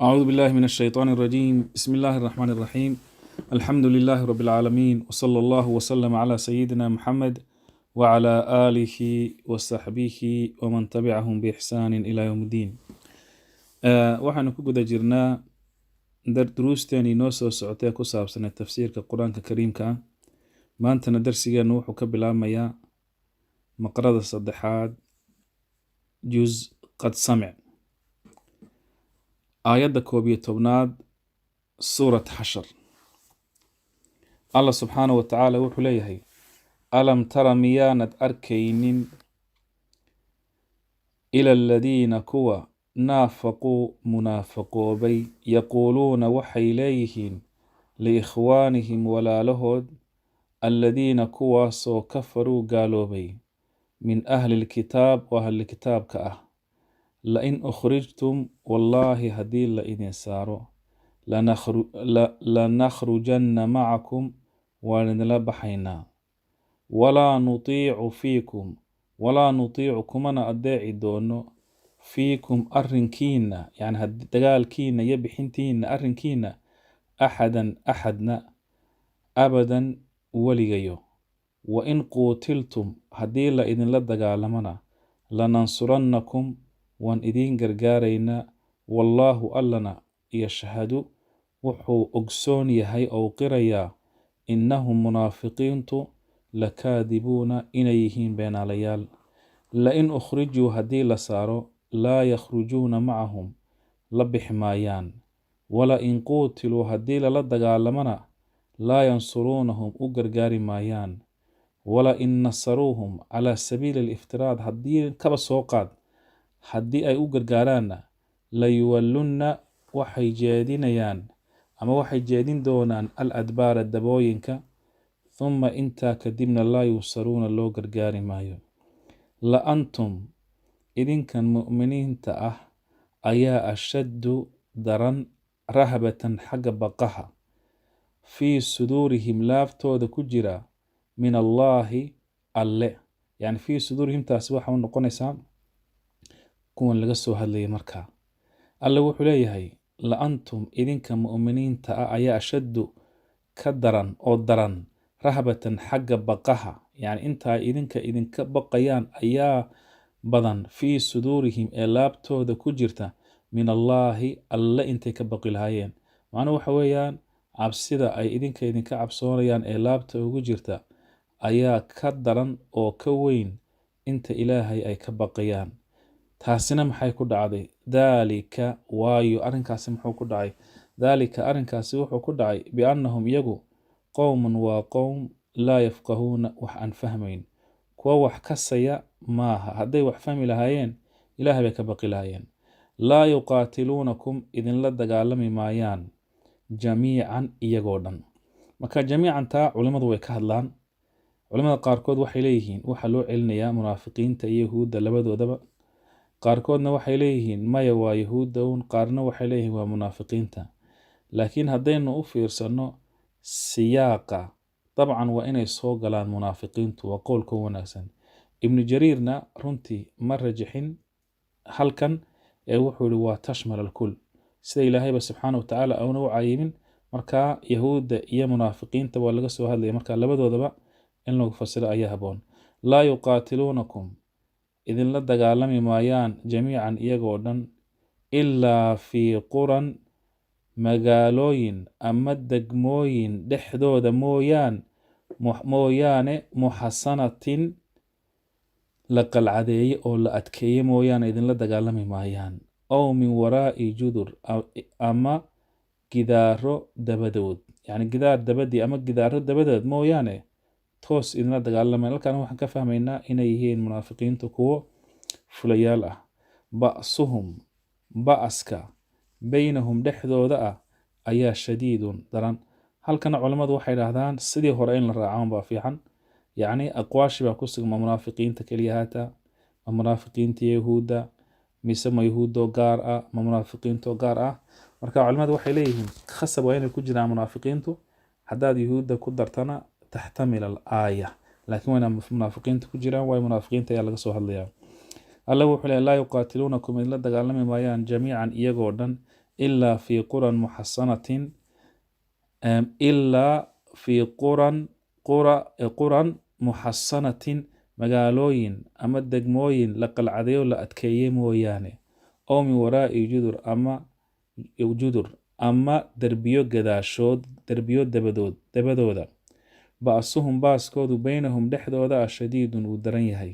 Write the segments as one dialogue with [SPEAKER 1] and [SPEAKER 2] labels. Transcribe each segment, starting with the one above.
[SPEAKER 1] أعوذ بالله من الشيطان الرجيم. بسم الله الرحمن الرحيم. الحمد لله رب العالمين، وصلى الله وسلم على سيدنا محمد وعلى آله وصحبه ومن تبعهم بإحسان إلى يوم الدين. waxaanu ku guda jirnaa duruusteeni noo soo socotee ku saabsanee tafsiirka qur-aanka kariimka ah. maantana darsigeenu wuxuu ka bilaabmayaa maqrada 3 juz qad samic, aayadda 11 suurat xashar. allah subxaanahu wa tacaala wuxuu leeyahay: alam tara miyaanad arkaynin ila aladiina kuwa naafaquu munaafaqoobay, yaquuluuna waxay leeyihiin liikhwaanihim walaalahood, aladiina kuwaasoo kafaruu gaaloobay, min ahli lkitaab oo ahli kitaabka ah, lain ukhrijtum wallaahi haddii la idin saaro lanakhrujanna macakum waan idinla baxaynaa, walaa nutiicu kumana adeeci doono fiikum arrinkiina, yani dagaalkiina iyo bixintiina arrinkiina, axadan axadna, abadan weligayo, wain quutiltum haddii la idinla dagaalamana lanansurannakum waan idiin gargaaraynaa, wallaahu allana yashhadu wuxuu ogsoon yahay ou qirayaa, innahum munaafiqiintu lakaadibuuna inay yihiin beenaalayaal. lain ukhrijuu haddii la saaro laa yakhrujuuna macahum la bixi maayaan, wala in quutiluu haddii lala dagaalamana laa yansuruunahum u gargaari maayaan, wala in nasaruuhum calaa sabiili aliftiraad haddii kaba soo qaad haddii ay u gargaaraanna layuwallunna waxay jeedinayaan ama waxay jeedin doonaan al adbaara dabooyinka, thumma intaa kadibna laa yunsaruuna loo gargaari maayo. la antum idinkan mu'miniinta ah ayaa ashaddu daran rahbatan xagga baqaha, fii suduurihim laaftooda ku jira, min allaahi alle, yani fii suduurihim taasi waxa u noqonaysaa kuwan laga soo hadlayay. markaa alle wuxuu leeyahay la antum idinka mu'miniinta ah ayaa ashaddu ka daran oo daran rahbatan xagga baqaha, yani intaa idinka baqayaan ayaa badan, fii suduurihim ee laabtooda ku jirta, min allaahi alle intay ka baqi lahaayeen. macnuu waxa weeyaan cabsida ay idinka cabsoonayaan ee laabta ugu jirta ayaa ka daran oo ka weyn inta ilaahay ay ka baqayaan. taasina maxay ku dhacday? daalika waayo arrinkaasi muxuu ku dhacay? daalika arrinkaasi wuxuu ku dhacay biannahum iyagu qowmun waa qowm laa yafqahuuna wax aan fahmayn, kuwa wax kasaya maaha. hadday wax fahmi lahaayeen ilaahay bay ka baqi lahaayeen. laa yuqaatiluunakum idinla dagaalami maayaan jamiican iyagoo dhan. marka jamiican taa culimmadu way ka hadlaan. culimmada qaarkood waxay leeyihiin waxaa loo celinayaa munaafiqiinta iyo yahuudda labadoodaba, qaarkoodna waxay leeyihiin maya waa yahuudda uun, qaarna waxay leeyihiin waa munaafiqiinta. laakiin haddaynu u fiirsanno siyaaqa, dabcan waa inay soo galaan munaafiqiintu, waa qowlka wanaagsan. ibnu jariirna runtii ma rajixin halkan ee wuxuu yihi waa tashmal alkul, sida ilaahayba subxaana wa tacaala auna u cayimin. markaa yahuudda iyo munaafiqiinta waa laga soo hadlaya, marka labadoodaba in lagu fasiro ayaa haboon. laa yuqaatiluunakum idinla dagaalami maayaan jamiican iyagoo dhan, ilaa fii quran magaalooyin ama degmooyin dhexdooda mooyaane muxasanatin la qalcadeeye oo la adkeeye mooyaane idinla dagaalami maayaan, ow min waraa'i judur ama gidaaro dabadood, yani gidaar dabadii ama gidaaro dabadeed mooyaane toos idinla dagaalamayan. halkan waxaan ka fahmaynaa inay yihiin munaafiqiintu kuwo fulayaal ah. ba'suhum ba'aska baynahum dhexdooda ah ayaa shadiidun daran. halkana culammadu waxay dhahdaan sidii hore in la raacan baa fiican, yacni aqwaashi baa ku sugma munaafiqiinta keliya haata, ma munaafiqiinta yahuudda, mise ma yahuuddoo gaar ah, ma munaafiqiintoo gaar ah. marka culimmadu waxay leeyihiin khasab waa inay ku jiraan munaafiqiintu, haddaad yahuudda ku dartana taxtamil alaaya, laakiin wayna munaafiqiinta ku jiraan, waayo munaafiqiinta ayaa laga soo hadlayaa. alla wuxuu leeyahay laa yuqaatiluunakum idinla dagaalami maayaan jamiican iyagoo dhan, إلا في قرى محصنة إلا في قرى محصنة magaalooyin ama degmooyin la qalcadeeyo la adkeeyey mooyaane oo min waraa'i judur ama derbiyo dabadooda ba'suhum baaskoodu baynahum dhexdooda shadiidun uu daran yahay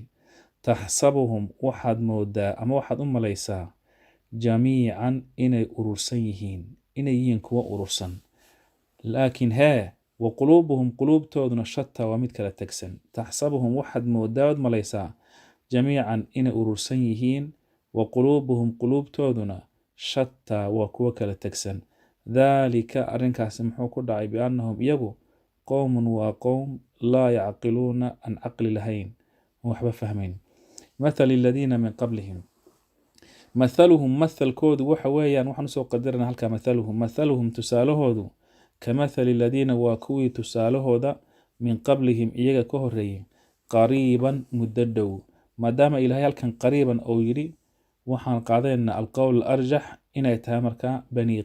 [SPEAKER 1] taxsabuhum waxaad moodaa ama waxaad u malaysaa jamiican inay urursan yihiin inay yihiin kuwa urursan laakiin wa quluubuhum quluubtooduna shataa waa mid kala tegsan taxsabuhum waxaad moodaad malaysaa jamiican inay urursan yihiin wa quluubuhum quluubtooduna shataa waa kuwa kala tegsan daalika arrinkaasi muxuu ku dhacay biannahum iyagu qowmun waa qowm laa yacqiluuna aan caqli lahayn waxba fahmayn mathali aladiina min qablihim mathaluhum mathalkoodu waxa weeyaan waxaan usoo qadirana halkaa mathaluhum tusaalahoodu kamathali aladiina waa kuwii tusaalahooda min qablihim iyaga ka horeeyey qariiban muddo dhow maadaama ilaahay halkan qariiban uu yidhi waxaan qaadanaynaa alqowl alarjax inay tahay markaa bani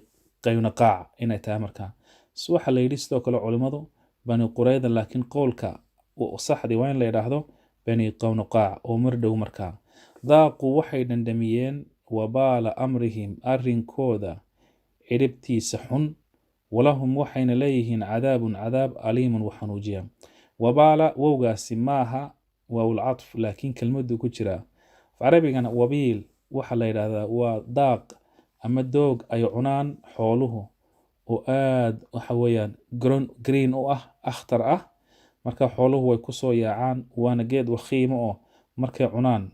[SPEAKER 1] qaynaqaac inay tahay markaa waxaa la yidhi sidoo kale culimmadu bani qurayda laakiin qowlka saxdi waa in la yidhaahdo bani qaynaqaac oo mar dhow markaa daaqu waxay dhandhamiyeen wabaala amrihim arrinkooda ciribtiisa xun walahum waxayna leeyihiin cadaabun cadaab aliimun waxanuujiya wabaala wowgaasi maaha waawlcatf laakiin kelmaduu ku jiraa carabigana wabiil waxaa la yidhaahdaa waa daaq ama doog ay cunaan xooluhu oo aad waxa weeyaan green u ah akhtar ah marka xooluhu way kusoo yaacaan waana geed wakhiimo oo markay cunaan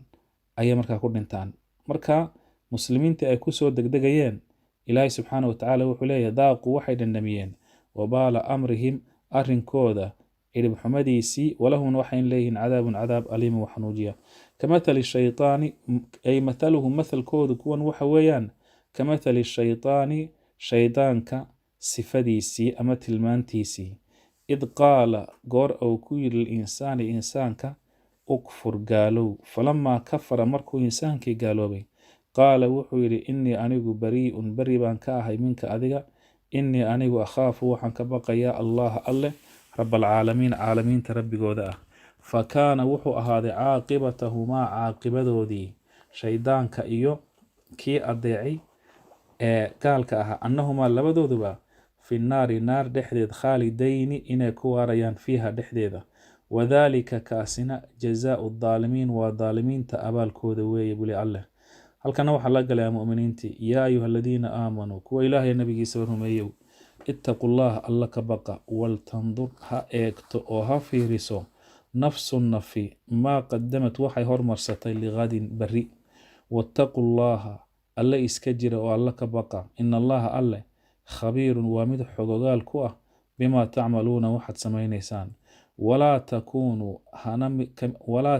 [SPEAKER 1] ayay markaa ku dhintaan marka muslimiintii ay kusoo degdegayeen ilaahay subxaana watacaala wuxuu leeyahay daaqu waxay dhandhamiyeen wabaala amrihim arrinkooda ciribxumadiisii walahumna waxayn leeyihiin cadaabun cadaab aliimun waxanuujiya kamathali shaytaani ay mathaluhum mathalkoodu kuwan waxa weeyaan kamathali shaytaani shaydaanka sifadiisii ama tilmaantiisii id qaala goor uu ku yidhi lilinsaani insaanka ukfur gaalow falamaa kafara markuu insaankii gaaloobay qaala wuxuu yidhi innii anigu barii'un beri baan ka ahay minka adiga innii anigu akhaafu waxaan ka baqayaa allaha alleh rabalcaalamiin caalamiinta rabbigooda ah fa kaana wuxuu ahaaday caaqibatahumaa caaqibadoodii shaydaanka iyo kii adeecay ee gaalka ahaa annahumaa labadooduba fi naari naar dhexdeed khaalidayni inay ku waarayaan fiiha dhexdeeda wadaalika kaasina jazaau daalimiin waa daalimiinta abaalkooda weeye buli alleh halkana waxaa la galayaa mu'miniintii yaa ayuha aladiina aamanuu kuwa ilaahay nabigiisa rumeeyow ittaqu llaha alla ka baqa waltandur ha eegto oo ha fiiriso nafsun nafi maa qadamad waxay hormarsatay liqadin beri wattaqu llaha alle iska jira oo alla ka baqa ina allaha alleh khabiirun waa mid xogogaal ku ah bimaa tacmaluuna waxaad samaynaysaan walaa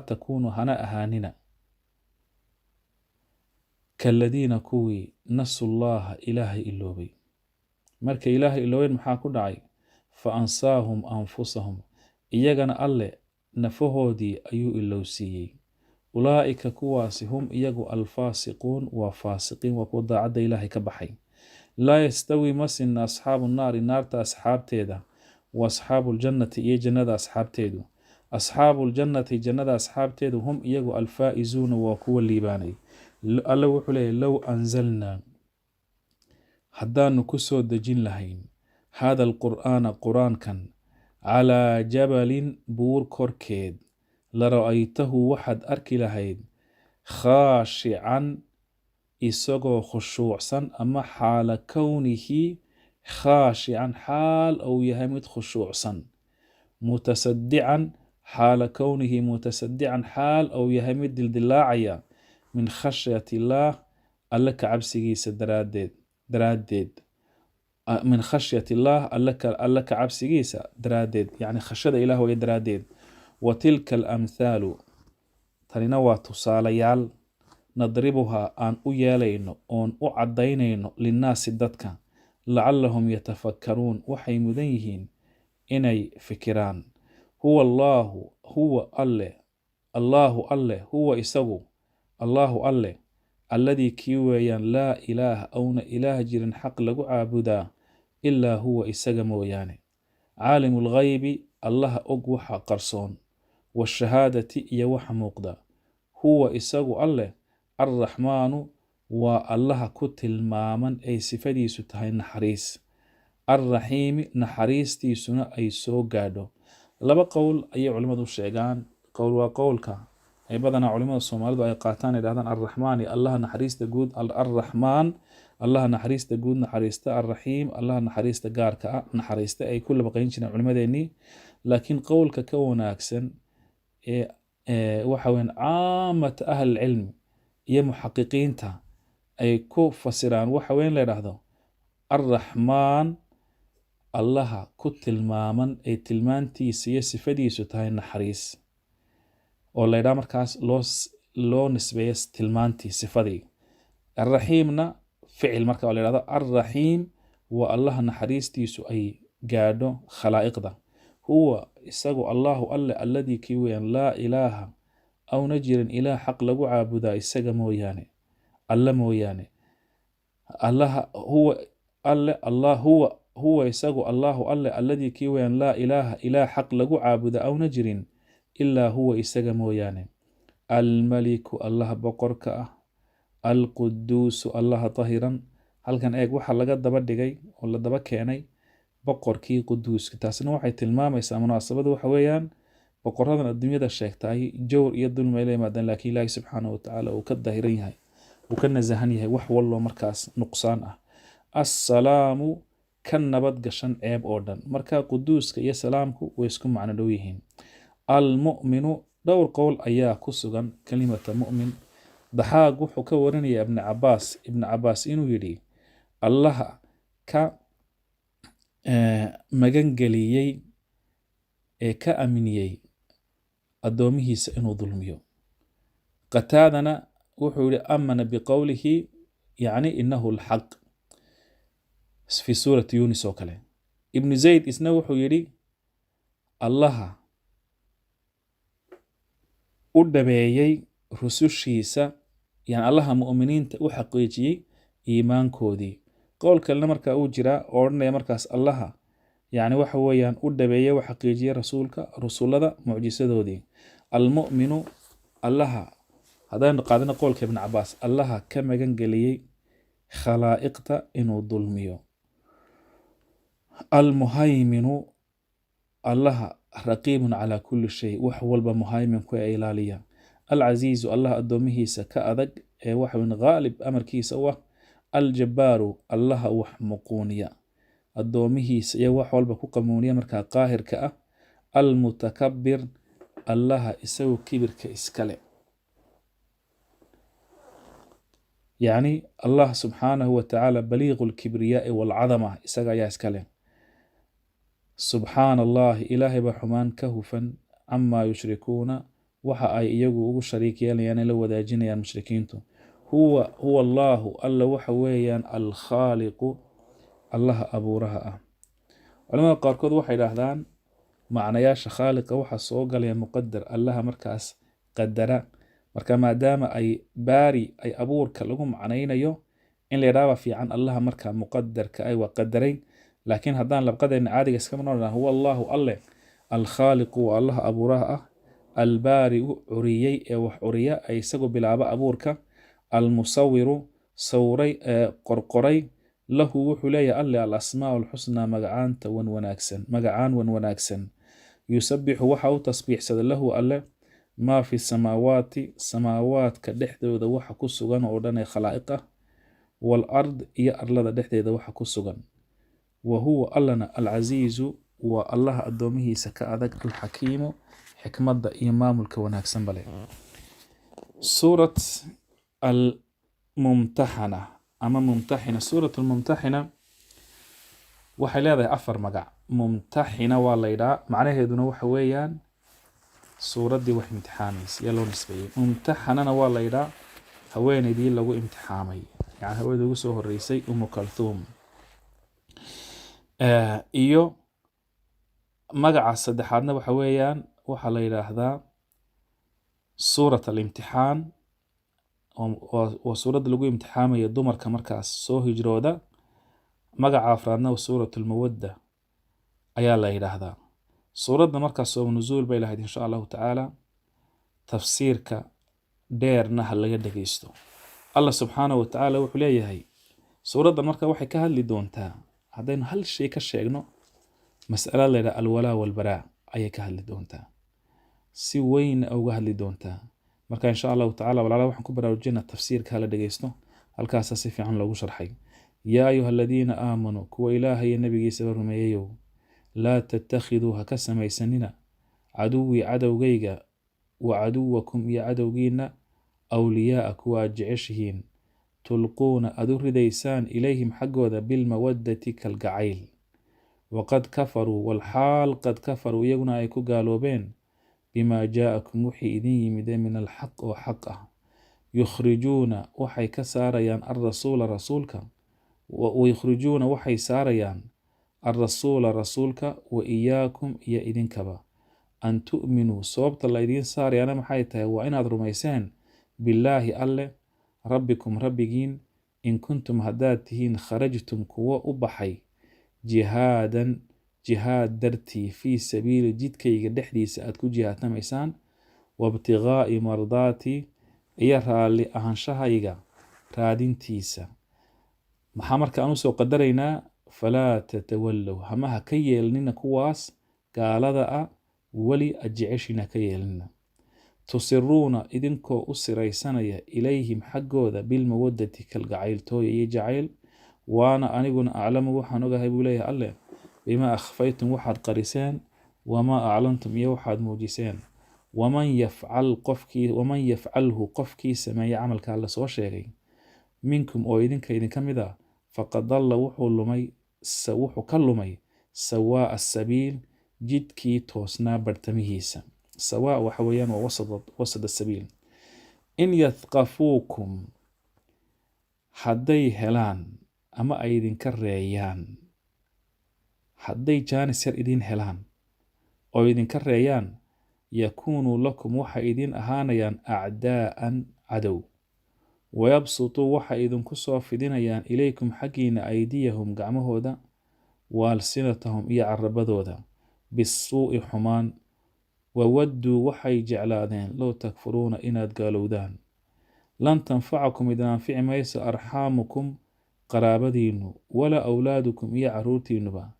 [SPEAKER 1] takuunuu hana ahaanina kaaladiina kuwii nasu llaha ilaahay iloobay markay ilaahay iloobeen maxaa ku dhacay fa ansaahum anfusahum iyagana alleh nafahoodii ayuu ilowsiiyey ulaa'ika kuwaasi hum iyagu alfaasiquun waa faasiqiin waa kuwa daacadda ilaahay ka baxay laa yastawi ma sinna asxaabu naari naarta asxaabteeda wa asxaabu ljannati iyo jannada asxaabteedu asxaabu ljannati jannada asxaabteedu hum iyagu alfaa'izuuna waa kuwa liibaanay alle wuxuu leeyahy low anzalnaa haddaanu ku soo dejin lahayn haada alqur'aana qur-aankan calaa jabalin buur korkeed la ra'aytahu waxaad arki lahayd khaashican isagoo khushuucsan ama xaala kownihi khaashican xaal ou yahay mid khushuucsan mutasadican xaala kownihi mutasadican xaal ou yahay mid dildilaacaya min khashyati illaah alle ka cabsigiisa daraaddeed min khashyati illaah alle ka cabsigiisa daraaddeed yacni khashada ilaah waya daraaddeed wa tilka alamthaalu tanina waa tusaalayaal nadribuhaa aan u yeelayno oon u caddaynayno linnaasi dadka lacallahum yatafakkaruun waxay mudan yihiin inay fikiraan huwa allaahu alleh huwa isagu allaahu alleh alladii kii weeyaan laa ilaaha awna ilaah jirin xaq lagu caabudaa ilaa huwa isaga mooyaane. caalimu lghaybi allaha og waxa qarsoon, washahaadati iyo waxa muuqda. huwa isagu alleh arraxmaanu waa allaha ku tilmaaman ay sifadiisu tahay naxariis, alraxiimi naxariistiisuna ay soo gaadho. laba qowl ayay culimmadu sheegaan. qowl waa qowlka ay badanaa culimmada soomaalidu ay qaataan ay dhahdaan arraxmaan iyo allaha naxariista guud, arraxmaan allaha naxariista guud naxariista, alraxiim allaha naxariista gaarka ah naxariista, ay ku labaqayn jireen culimmadeennii. laakiin qowlka ka wanaagsan waxa weyan caamata ahlilcilmi iyo muxaqiqiinta ay ku fasiraan waxa weyn la yidhaahdo arraxmaan allaha ku tilmaaman ay tilmaantiisa iyo sifadiisu tahay naxariis, oo la ydhaha markaas loo nisbeeya tilmaantii sifadii. alraxiimna ficil marka la ydhahdo alraxiim waa allaha naxariistiisu ay gaadho khalaa'iqda. huwa isagu allahu alle alladii kii weeyaan laa ilaaha awna jirin ilaah xaq lagu caabudaa isaga mooyaane, alla mooyaane. huwa isagu allahu alle alladii kii weeyaan laa ilaaha ilaah xaq lagu caabuda awna jirin ilaa huwa isaga mooyaane. almaliku allaha boqorka ah, alquduusu allaha tahiran. halkan eeg waxa laga daba dhigay oo la daba keenay boqorkii quduuska. taasina waxay tilmaamaysaa munaasabadu waxa weeyaan boqoradan adduunyada sheegtaay jawr iyo dulmi ay la yimaadaan, laakiin ilaahi subxaanahu watacaala uu ka dahiran yahay, uu ka nasahan yahay wax wallo markaas nuqsaan ah. assalaamu ka nabad gashan ceeb oo dhan. marka quduuska iyo salaamku way isku macno dhow yihiin. almu'minu dhowr qowl ayaa ku sugan kalimata mu'min. daxaaq wuxuu ka warinaya ibn cabaas inuu yidhi allaha ka magangeliyey ee ka aminiyey addoomihiisa inuu dulmiyo. qataadana wuxuu yidhi amana biqowlihi yacni inahu lxaq fi suurati yunis oo kale. ibnu zayd isna wuxuu yidhi allaha u dhabeeyey rusushiisa, yani allaha mu'miniinta u xaqiijiyey iimaankoodii. qowl kalena markaa uu jiraa oo odhanaya markaas allaha yani waxa weeyaan u dhabeeyey u xaqiijiyey rusulada mucjisadoodii. almu'minu allaha, haddaynu qaadana qowlka ibn cabaas, allaha ka magan geliyey khalaa'iqta inuu dulmiyo. almuhayminu allaha raqiibun calaa kulli shay, wax walba muhayminku ee ilaaliya. alcasiizu allaha addoomihiisa ka adag ee waxaweyn haalib amarkiisa u ah. aljabbaaru allaha wax muquuniya, addoomihiisa iyo wax walba ku qamuuniya markaa qaahirka ah. almutakabir allaha isagu kibirka iskale, yacni allah subxaanahu watacaala baliiqu lkibriyaai walcadama isaga ayaa iskale. subxaana allahi ilaahay baa xumaan ka hufan camaa yushrikuuna waxa ay iyagu ugu shariik yeelayaan ay la wadaajinayaan mushrikiintu. huwa allaahu alla waxa weeyaan alkhaaliqu allaha abuuraha ah. culamada qaarkood waxay idhaahdaan macnayaasha khaaliqa waxa soo galaya muqadar, allaha markaas qadara. marka maadaama ay baari ay abuurka lagu macnaynayo in la yidhaaba fiican allaha markaa muqadarka ay waa qadaray. laakiin haddaan labqadeenna caadiga iska marnaa huwa allaahu alle alkhaaliqu waa allaha abuuraha ah, albaarigu curiyey ee wax curiya ay isagu bilaaba abuurka, almusawiru sawray qorqoray, lahu wuxuu leeyahay alle alasmaa alxusnaa magacaan wan wanaagsan. yusabixu waxa u tasbiixsada lahu alle maa fi samaawaati samaawaadka dhexdooda waxa ku sugan oo dhan ee khalaa'iq ah, waalard iyo arlada dhexdeeda waxa ku sugan. wa huwa allana alcasiizu waa allaha addoomihiisa ka adag, alxakiimu xikmadda iyo maamulka wanaagsan bale. suurat almumtaxana ama mumtaxina. suurat almumtaxina waxay leedahay 4 magac. mumtaxina waa la ydhaa, macnaheeduna waxa weeyaan suuraddii wax imtixaamaysa yaa loo nisbeeyey. mumtaxanana waa la ydhaa haweeneydii lagu imtixaamay, yani haweeneydii ugu soo horeysay umu kalthuum. iyo magaca saddexaadna waxa weeyaan waxaa la yidhaahdaa suurat alimtixaan, وسورة لغو امتحام يدومر كمركز سو هجرودا مقع عفرادنا وسورة المودة أيا الله إلى هذا سورة مركز سو نزول بإله إن شاء الله تعالى تفسيرك دير نهل لقد قيستو الله سبحانه وتعالى وحليه هي سورة مركز وحي كهل لدونتا هذين هل شيء كشيغنو مسألة لدى الولاء والبراء أي كهل لدونتا si weyn uga hadli doontaa marka insha Allah ta'ala walaalo waxaan ku baraarujinaa tafsiirka la dhageysto halkaas si fiican loogu sharxay yaa ayyuhalladheena aamanu kuwa ilaahay nabigiisa rumeeyo la tattakhiduha kasamaysanina aduwi adawgayga wa aduwakum ya adawgiina awliyaa kuwa jeceshihiin tulquuna aduridaysaan ilayhim xaggooda bil mawaddati kal gacayl waqad kafaru wal haal qad kafaru yaguna ay ku gaaloobeen بما جاءكم وحي إذن يمدين من الحق وحقه يخرجون وحي كساريان الرسول رسولك ويخرجون وحي ساريان الرسول رسولك وإياكم يا إذن كبا أن تؤمنوا صوبت الله إذن ساريان محايته وإن أدرميسان بالله أله ربكم ربكين إن كنتم هداتهين خرجتم كوا أبحي جهادا جهاد درتي في سبيل جدكي دحدي سأتكو جهاد نميسان وابتغاء مرضاتي يرى لأهنشهايغا رادين تيسا محامر كأنو سو قدرينا فلا تتولوا همها كيالنين كواس قال ذا ولي أجعشنا كيالنين تصرون إذنكو أسريسانيا إليهم حقو ذا بالمودة كالقعيل توي يجعيل وانا أنيقون أعلم وحانوغا هيبوليه الله بما أخفيتم وحد قرسان وما أعلنتم يوحد موجسان ومن يفعله قفكي سما يعمل كالله سوى شيء منكم أو إذن كإذن كمذا فقد ضل وحو كلمي سواء السبيل جدكي توسنا برتمهيسا سواء وحويان ووسط السبيل إن يثقفوكم حدي هلان أما أيدن كالريان hadday jaanis yar idin helaan oo idinka reeyaan yakuunu lakum waxa idin ahaanayaan acdaa'an cadow wayabsutuu waxa idinku soo fidinayaan ilaykum xaggiina aydiyahum gacmahooda waalsinatahum iyo carabadooda bisuu'i xumaan wawadduu waxay jeclaadeen low takfuruuna inaad gaalowdaan lan tanfacakum idin anfici mayso arxaamukum qaraabadiinnu wala awlaadukum iyo caruurtiinnuba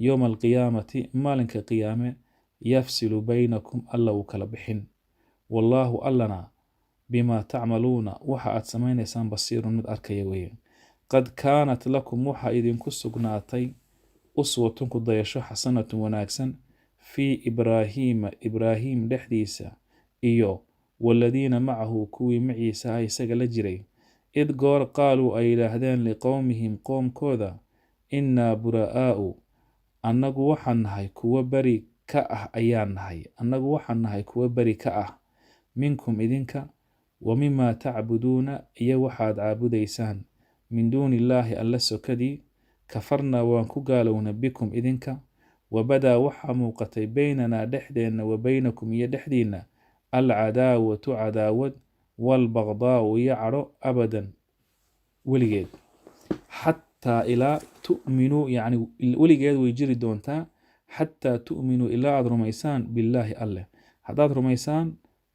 [SPEAKER 1] يوم القيامة مالك قيامة يفصل بينكم الله وكلبحن والله ألنا بما تعملون وحا أتسمين إسان بصير مد أركيوين قد كانت لكم وحا إذن كسقناتي أسوة قضيشو حسنة وناكسا في إبراهيم لحديثة إيو والذين معه كوي معيسى هاي سقل جري إذ قال قالوا أي لهدان لقومهم قوم كوذا إنا براء annagu waxaan nahay kuwa bari ka ah ayaan nahay annagu waxaan nahay kuwa bari ka ah minkum idinka wa mimma ta'buduuna iyo waxaad caabudaysaan min duuni illaahi alla sokadii kafarna waan ku gaalowna bikum idinka wabadaa waxaa muuqatay baynanaa dhexdeenna wa baynakum iyo dhexdiinna alcadaawatu cadaawad waalbaqdaa'u iyo cadho abadan weligeed حتى إلى تؤمنوا يعني ولقيت ويجري دونتا حتى تؤمنوا إلا عد رميسان بالله الله حداد رميسان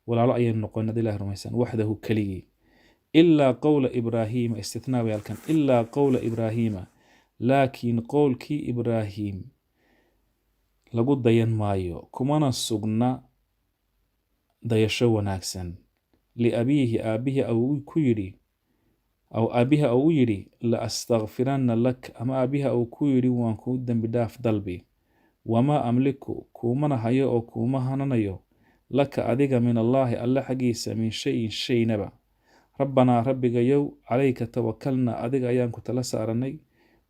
[SPEAKER 1] ولا رأي النقوة ندي الله رميسان وحده كلي إلا قول إبراهيم استثناء يالكن إلا قول إبراهيم لكن قول كي إبراهيم لقد ديان مايو كمانا السجنة ديشو ناكسن لأبيه أبيه أو كيري أو أبيها أو يري لأستغفرن لك أما أبيها أو كويري وانكو بداف دلبي وما أملكو كومنا هيو أو كوما هننيو لك أديك من الله ألا حقيس من شيء نبا ربنا ربك يو عليك توكلنا أديك أيانكو تلسارني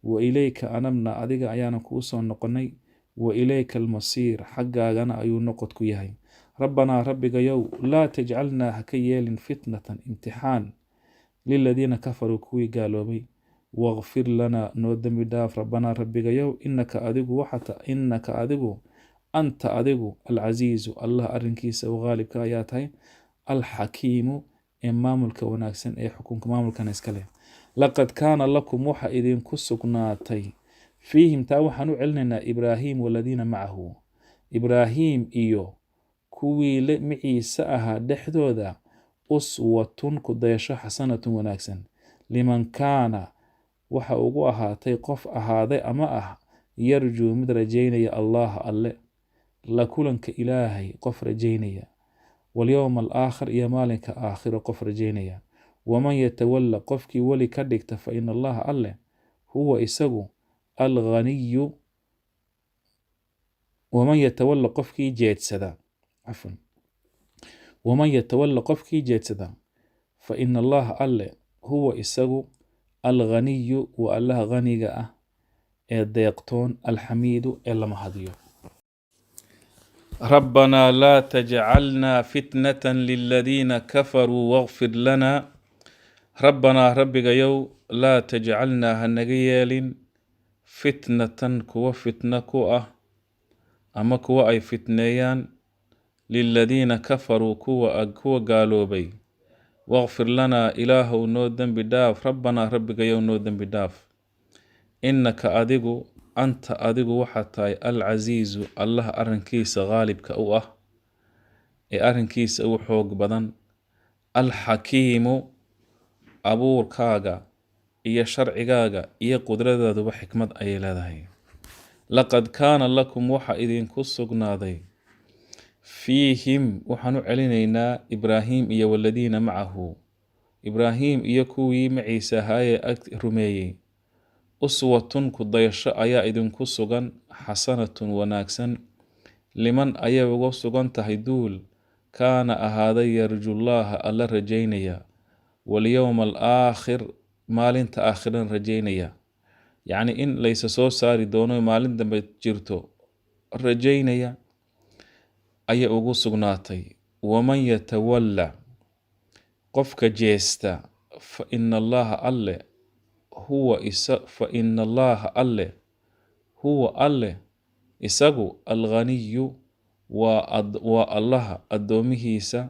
[SPEAKER 1] وإليك أنمنا أديك أيانكو أسون نقني وإليك المصير حقا غنا أيو نقدكو يهي ربنا ربك يو لا تجعلنا هكيال فتنة امتحان للذين كفروا كوي قالوا بي واغفر لنا نودم بداف ربنا ربك يو إنك أدقو وحتى إنك أدقو أنت أدقو العزيز الله أرنكيس وغالب كاياتي الحكيم ee maamulka wanaagsan ee xukunka maamulkana iska leh. laqad kaana lakum waxa idinku sugnaatay fiihim taa waxaan u celinaynaa ibraahim waladiina macahu ibraahim iyo kuwii miciisa ahaa dhexdooda uswatun ku dayasho xasanatun wanaagsan liman kaana waxa ugu ahaatay qof ahaaday ama ah yarjuu mid rajaynaya allaha alle la kulanka ilaahay qof rajaynaya walyowma alaakhir iyo maalinka aakhiro qof rajaynaya waman yatawalla qofkii weli ka dhigta fa ina allaha alle huwa isagu alghaniyu waman yatawalla qofkii jeedsada cafwan waman yatawalla qofkii jeedsada fa ina allaha alle huwa isagu alghaniyu wa allaha ghaniga ah ee deeqtoon alxamiidu ee lama hadiyo. ربنا لا تجعلنا فتنة للذين كفروا واغفر لنا ربنا ربك يو لا تجعلنا هنجيال فتنة كوا فتنة كوا أما كوا أي فتنيان للذين كفروا كوا قالوا بي واغفر لنا إله نودن بداف ربنا ربك يو نودن بداف إنك أدقو أنت أدقو وحتى العزيز الله أرنكيس غالب كأوه أرنكيس أو حوق بدن الحكيم أبور كاغا إيا شرع كاغا إيا قدرة ذو بحكمة أي لذهي لقد كان لكم وحا إذن كسقنا ذي فيهم وحنو علينا إبراهيم إيا والذين معه إبراهيم إيا كوي معيسى هاي رميي uswatun ku dayasho ayaa idinku sugan xasanatun wanaagsan liman ayay uga sugan tahay duul kaana ahaaday yarjullaaha alla rajaynaya walyowma alaakhir maalinta aakhiran rajaynaya yacni in laysa soo saari doono maalin dambe jirto rajaynaya ayay ugu sugnaatay waman yatawalla qofka jeesta fa ina allaha alle فإن الله alle هو alle isagu alghaniyu waa allaha addoomihiisa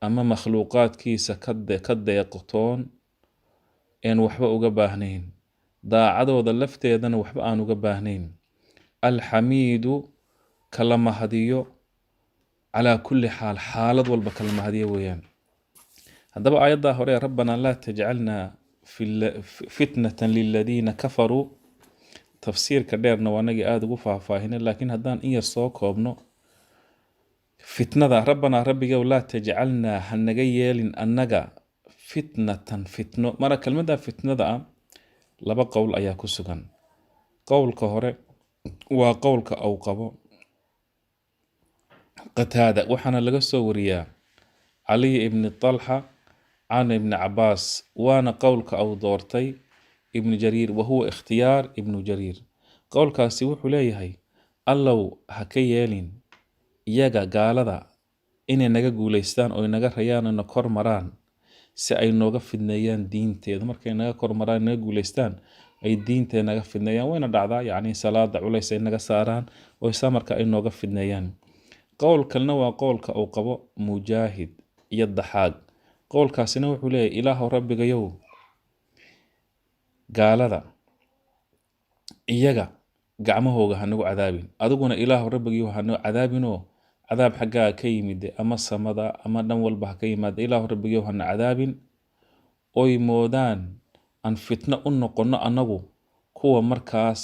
[SPEAKER 1] ama makhluuqaadkiisa ka deeqtoon een waxba uga baahnayn daacadooda lafteedana waxba aan uga baahnayn alxamiidu kala mahadiyo calaa kulli xaal xaalad walba kala mahadiyo weeyaan. haddaba aayaddaa hore rabbana laa tajcalnaa فتنة للذين كفروا تفسير كديرنا وانجي آدقو فاهفاهنا لكن هدان إيا صوكوبنو فتنة ربنا ربك ولا تجعلنا هنجيال أنجا فتنة مرة كلمة فتنة لبا قول أياكو سجن قول كهرة وقول كأوقبو قتادة وحنا لقصو وريا علي ابن طلحة عن ابن عباس وانا قولك أو دورتي ابن جرير وهو اختيار ابن جرير قولك سيوح ليهي اللو هكيالين ياغا قالدا إني نغا قوليستان أو نغا ريان إنو كور مران سي أي نوغا فدنيان دين تيد مركي نغا كور مران نغا قوليستان أي دين تيد نغا فدنيان وين دعدا يعني صلاة عليس نغا ساران ويسامرك أي نوغا فدنيان قولك النوى قولك أو قبو مجاهد يدحاق qowlkaasina wuxuu leeyahay ilaahow rabbigayow gaalada iyaga gacmahooga hanagu cadaabin adiguna ilaahow rabbigayow hanagu cadaabinoo cadaab xaggaa ka yimid ama samada ama dhan walba ha ka yimaada ilaahow rabbigayow hana cadaabin oy moodaan aan fitno u noqono annagu kuwa markaas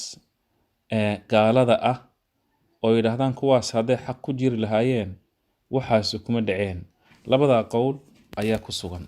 [SPEAKER 1] gaalada ah oo yidhaahdaan kuwaas hadday xaq ku jiri lahaayeen waxaasi kuma dhaceen labadaa qowl ayaa ku sugan.